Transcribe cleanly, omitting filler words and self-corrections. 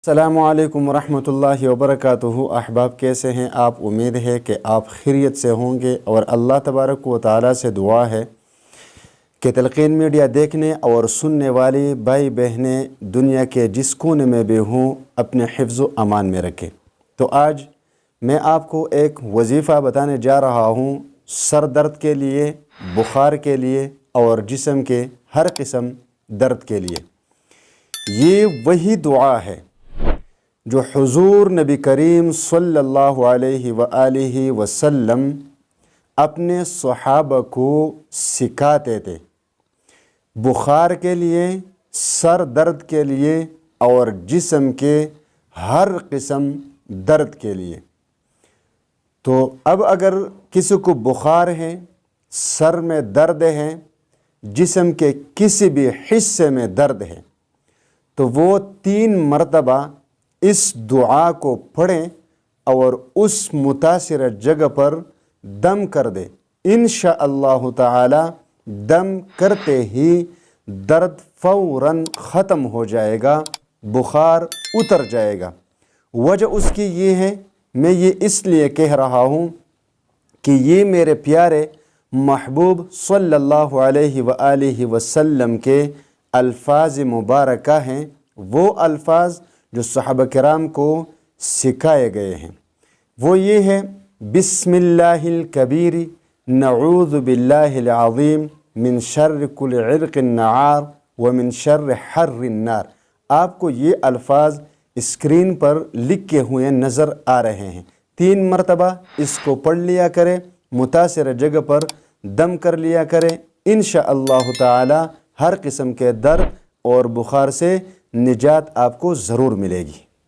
السلام علیکم ورحمۃ اللہ وبرکاتہ۔ احباب کیسے ہیں آپ؟ امید ہے کہ آپ خیریت سے ہوں گے، اور اللہ تبارک و تعالیٰ سے دعا ہے کہ تلقین میڈیا دیکھنے اور سننے والی بھائی بہنیں دنیا کے جس کونے میں بھی ہوں اپنے حفظ و امان میں رکھیں۔ تو آج میں آپ کو ایک وظیفہ بتانے جا رہا ہوں، سر درد کے لیے، بخار کے لیے اور جسم کے ہر قسم درد کے لیے۔ یہ وہی دعا ہے جو حضور نبی کریم صلی اللہ علیہ وآلہ وسلم اپنے صحابہ کو سکھاتے تھے، بخار کے لیے، سر درد کے لیے اور جسم کے ہر قسم درد کے لیے۔ تو اب اگر کسی کو بخار ہے، سر میں درد ہے، جسم کے کسی بھی حصے میں درد ہے، تو وہ 3 مرتبہ اس دعا کو پڑھیں اور اس متاثرہ جگہ پر دم کر دے۔ انشاءاللہ تعالی دم کرتے ہی درد فوراً ختم ہو جائے گا، بخار اتر جائے گا۔ وجہ اس کی یہ ہے، میں یہ اس لیے کہہ رہا ہوں کہ یہ میرے پیارے محبوب صلی اللہ علیہ وآلہ وسلم کے الفاظ مبارکہ ہیں، وہ الفاظ جو صحابہ کرام کو سکھائے گئے ہیں۔ وہ یہ ہے: بسم اللہ الکبیر نعوذ باللہ العظیم من شر کل عرق النعار ومن شر حر النار۔ آپ کو یہ الفاظ اسکرین پر لکھے ہوئے نظر آ رہے ہیں۔ 3 مرتبہ اس کو پڑھ لیا کرے، متاثرہ جگہ پر دم کر لیا کرے، انشاءاللہ تعالی ہر قسم کے درد اور بخار سے نجات آپ کو ضرور ملے گی۔